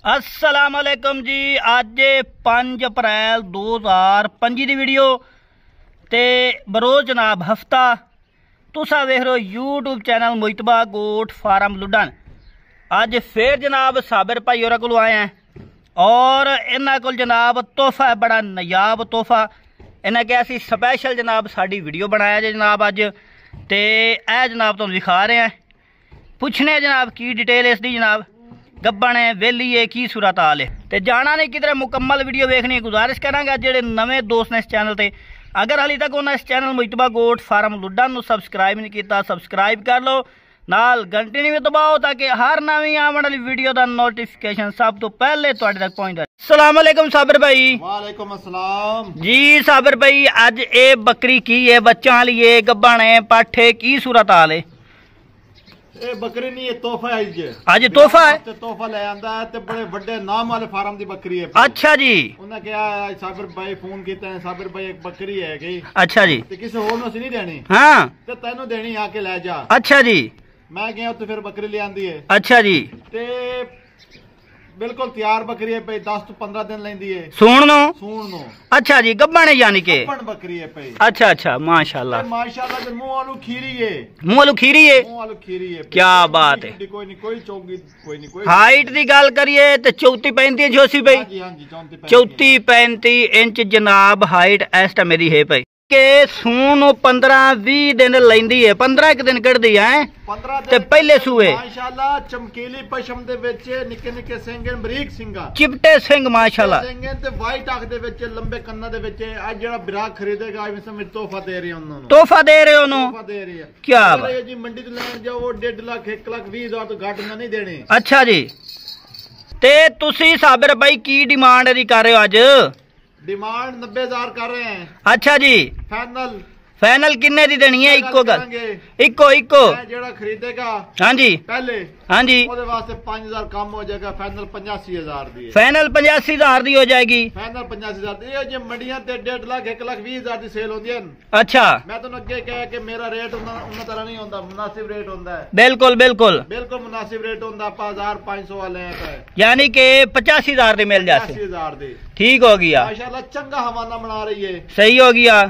अस्सलाम वालेकुम जी। अज 5 अप्रैल 2025 की वीडियो ते बरोज जनाब हफ्ता तुसा वेख रहे हो यूट्यूब चैनल मुइतबा गोट फार्म लुडन। अज फिर जनाब साबिर भाई होर को आए हैं और इन्हों को जनाब तोहफा है, बड़ा नायाब तोहफा। इन्हें कहा सी स्पैशल जनाब साड़ी वीडियो बनाया जे जनाब अज ते ए जनाब तुम दिखा रहे हैं। पुछने जनाब की डिटेल इसकी जनाब गब्बन है वेली है की सूरत हाल है ते जाना नहीं किधर मुकम्मल वीडियो देखनी है। गुजारिश करांगा जेडे नवे दोस्त ने इस चैनल ते अगर हाली तक उन्हें इस चैनल मुइतबा गोट फार्म लुडन सब्सक्राइब नहीं किया सब्सक्राइब कर लो, नाल घंटी नहीं भी दबाओ ताकि हर नवी आने वाली वीडियो का नोटिफिकेशन सब तो पहले तुहाडे तक पहुंच जाए। अस्सलाम वालेकुम साबिर भाई। वालेकुम अस्सलाम जी साबिर भाई। अज ये बकरी की है, बच्चा वाली है, गब्बन है, पाठे की सूरत हाल है? ये बकरी नहीं है, तोहफा है आज तोहफा है। तोहफा ले आंदा है ते बड़े बड़े नाम वाले फार्म दी बकरी है। अच्छा जी। उन्हें कहा साबिर भाई फोन किया है, साबिर भाई एक बकरी है गई। अच्छा जी। ते किसी होर नूं नहीं देनी। हाँ ते तैनू देनी आके ले जा। अच्छा जी। मैं गया तो फिर बकरी ले आंदी है। अच्छा जी। ते बिल्कुल तैयार बकरी है भाई, 10 तो 15 दिन लेंदी है सूण नो। अच्छा जी, गब्बन है यानी के बकरी है भाई। अच्छा अच्छा माशाल्लाह माशाल्लाह। मुंह आलू खीरी है, मुंह आलू खीरी है, मुंह आलू खीरी है। क्या बात है। कोई नहीं कोई चौकी कोई नहीं कोई। हाइट की गल करिए तो 34-35 इंच होसी भाई। हाँ जी 34-35 इंच जनाब हाइट इस टाइम मेरी है भाई के सून 15-20 दिन लेंदी है, 15 दिन कढ़दी है 15 ते पहले सूए माशाल्लाह चमकीली पशम दे विच निक्के निक्के सिंग बरीक सिंगा चिपटे सिंग माशाल्लाह सिंग ते वाइट आंख दे विच लंबे कन्ना दे विच आज जेड़ा बिराक खरीदेगा इस समय तोहफा दे रहे हैं उन्होंने। तोहफा दे रहे हो नो? तोहफा दे रही है। क्या बात है जी। मंडी तो लेन जाओ 1.5 लाख 1 लाख 20 हजार तो घट नहीं देनी। अच्छा जी। ते तुसी साबिर भाई की डिमांड दी कर रहे हो अज? डिमांड 90,000 कर रहे हैं। अच्छा जी। फाइनल फाइनल किन्ने दी देनी है? इको गल इको जेड़ा खरीदेगा हाँ जी पहले हाँ जी ओदे वास्ते 5,000 कम हो जाएगा। फाइनल 85,000 दी है। फाइनल 85,000 दी हो जाएगी। फाइनल 85,000 दी। ये जो मंडियां ते 1.5 लाख 1 लाख 20 हजार दी सेल होंदी है। अच्छा मैं तो अगे कहा कि मेरा रेट उन्ना तरह नहीं होता, मुनासिब रेट होता है। बिल्कुल बिल्कुल बिल्कुल मुनासिब रेट होता। 5,500 वाले हैं यानी के 85,000 दी मिल जाते। 80,000 दी ठीक हो गया माशाल्लाह। चंगा हवाना बना रही है। सही हो गया।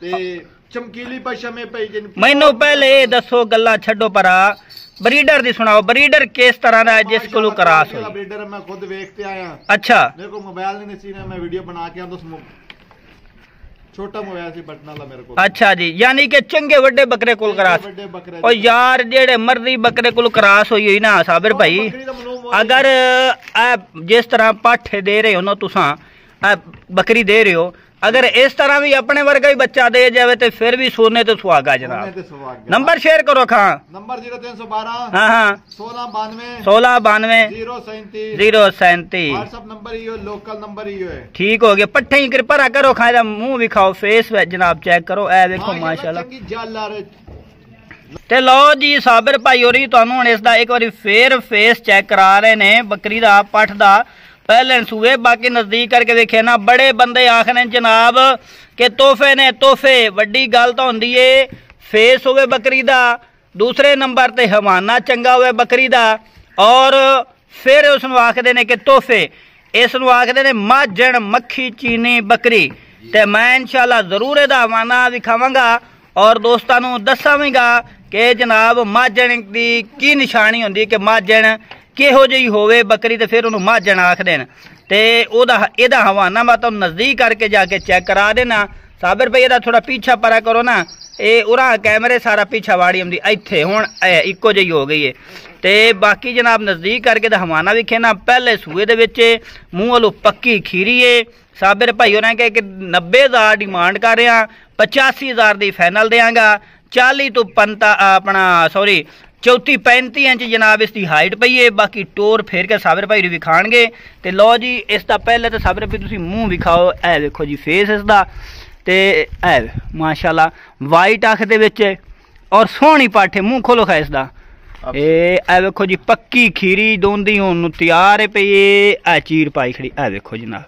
ते चमकीली पशम है भाई जिन मैनू पहले दसो गल्ला छड्डो परा ब्रीडर दी सुनाओ। ब्रीडर किस तरह दा है जिस कोलू करास हो? ब्रीडर मैं खुद देखते आया। अच्छा मेरे को मोबाइल नहीं सी ना, मैं वीडियो बना के तो छोटा मोबाइल सी बटन वाला मेरे को। अच्छा जी। यानी कि चंगे वड्डे बकरे कोल करास। और यार जेड़े मर्दी बकरे कोल करास होई ना साबिर भाई, अगर जिस तरह पाठे दे रहे हो ना तुसा बकरी दे रहे हो, अगर इस तरह भी अपने वर्गा ही बच्चा दे जावे तो फिर भी सोने तो सुहागा जनाब। नंबर शेयर करो खां। नंबर 0312 हाँ 1692 037 व्हाट्सएप नंबर ही लोकल नंबर ही है। ठीक हो गया। पट्ठे ही कृपा करो खां दा मुंह विखाओ फेस जनाब चेक करो। ए देखो माशाल्लाह। ते लो जी साबिर भाई होरी तुहानू हुण इसदा एक बारी फिर फेस चेक करा रहे ने बकरी दा पठ दा पहले सूए। बाकी नजदीक करके देखे ना बड़े बंदे आखने जनाब के तोहफे ने तोहफे। वड्डी गल तो होंदी है फेस होवे बकरी दा, दूसरे नंबर ते हवाना चंगा होवे बकरी दा, और फिर उसनू आखदे ने कि तोहफे। इसनू आखदे ने माजण मक्खी चीनी बकरी। ते मैं इंशाल्लाह जरूर इहदा हवाना विखावांगा और दोस्तां नू दसांगा कि जनाब माजण दी की निशानी होंदी कि माजण किहो जी होवे बकरी ते फिर उन्होंने माजण आख देन। ते ओदा हवाना मैं तुम नजदीक करके जाके चेक करा देना। साबिर भाई एदा थोड़ा पीछा परा करो ना, ये उरा कैमरे सारा पीछा वाड़ी आंदी इत्थे हुण इक्को जी हो गई है। ते बाकी जनाब नजदीक करके दा हवाना विखे ना पहले सूए दे विच मूंह वालों पक्की खीरी है। साबिर भाई होरें कहा कि 90,000 डिमांड कर रहे हैं, 85,000 दी फाइनल देंगा। 40 तो 34-35 इंच जनाब इसकी हाइट पई है। बाकी टोर फेर के साबिर भाई विखाणगे। ते लो जी इसका पहले तो साबिर भाई तुसीं मूँह विखाओ। ए देखो जी फेस इसका ते ए माशाल्लाह वाइट अख दे विच और सोहनी पाठे। मूँह खोलो खा इसका। ए देखो जी पक्की खीरी दोंदी हुण तैयार है पई। ए चीर पाई खड़ी। ए देखो जनाब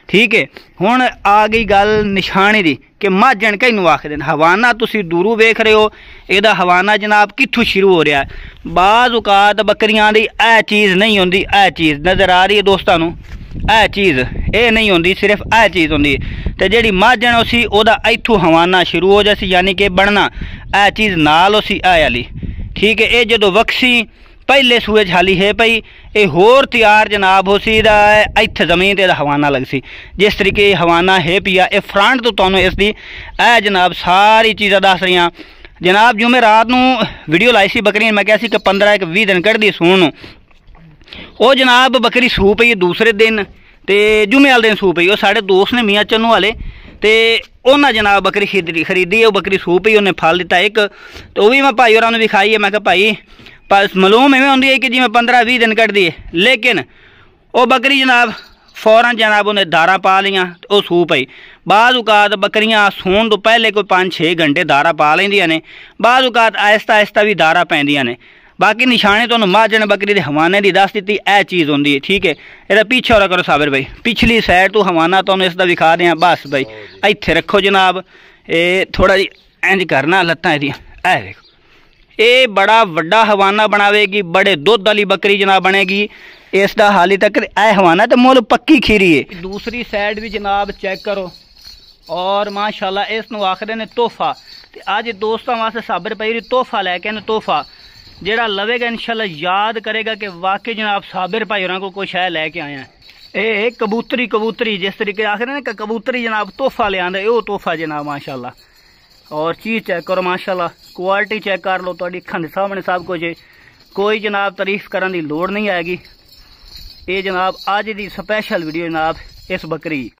ठीक है। हुण आ गई गल निशानी दी कि माजन किनू आखदे ने। हवाना तुसी दूरों वेख रहे हो, इहदा हवाना जनाब कित्थों शुरू हो रहा है। बाज़ औकात बकरियां दी ए चीज़ नहीं होंदी, ए चीज़ नज़र आ रही है दोस्तों नूं, ए चीज़ ये नहीं होंदी, सिर्फ ए चीज़ होंदी। ते जेहड़ी माजन उसी ओदा इत्थों हवाना शुरू हो जासी, यानी कि बनना ए चीज़ नाल उसी ए वाली, ठीक है। ये जदों वक्सी पहले सूए हाली है पई, ये होर तैयार जनाब हो सी इत्थे जमीन ते हवाना लग सी। जिस तरीके हवाना है पिया ये फ्रंट तो तुहानूं इसदी ए जनाब सारी चीज़ां दस रही जनाब। जो मैं रात नूं वीडियो लाई सी बकरियां, मैं कहा सी कि 15-20 दिन कढ़दी सूण नूं, वो जनाब बकरी सू पई दूसरे दिन ते जुमे वाले दिन सू पई। वो साढ़े दोस्त ने मियाँ चन्नू वाले, तो उन्हें जनाब बकरी खरीदी है, वो बकरी सू पई, उन्हें फल दिता एक, तो वो भी मैं भाई होरां नूं भी खाई है। मैं कहा भाई पर मालूम इवें होंदी है कि जिवें 15-20 दिन कढ़दी है, लेकिन वो बकरी जनाब फौरन जनाब उन्हें दारा पा लियाँ तो वो सू पई। बाज़ औकात बकरियां सून तो पहले कोई 5-6 घंटे दारा पा लेंदियां ने, बाज़ औकात आहिस्ता आहिस्ता भी दारा पैंदियां ने। बाकी निशाने तो माजन बकरी के हवाने की दस दी ए चीज़ होंदी है, ठीक है। यदा पीछे हो करो साबिर भाई, पिछली साइड तो हवाना तो इसका विखा दें। बस भाई इत्थे रखो जनाब, ये थोड़ा जी इंज करना लत्तां एहदियां, ऐ देखो ये बड़ा वड्डा हवाना बनावेगी, बड़े दुध वाली बकरी जनाब बनेगी। इसका हाली तक ए हवाना तो मुल पक्की खीरी है। दूसरी साइड भी जनाब चेक करो, और माशाल्लाह इसनूं आखदे ने तोहफा। ते अज दोस्तों वास्ते साबिर भाई तोहफा लैके आने, तोहफा जेड़ा लवेगा इंशाल्लाह याद करेगा कि वाकई जनाब साबिर भाई होरां को कोई शै लैके आया है। ये कबूतरी जिस तरीके आखदे ने कबूतरी जनाब तोहफा ले आंदा, वो तोहफा जनाब माशाल्लाह। और चीज़ चेक करो माशाल्लाह, क्वालिटी चेक कर लो, तुहाडी अखां दे सामने सब कुछ है, कोई जनाब तारीफ करने की लोड़ नहीं आएगी। ये जनाब अज दी स्पैशल वीडियो जनाब इस बकरी।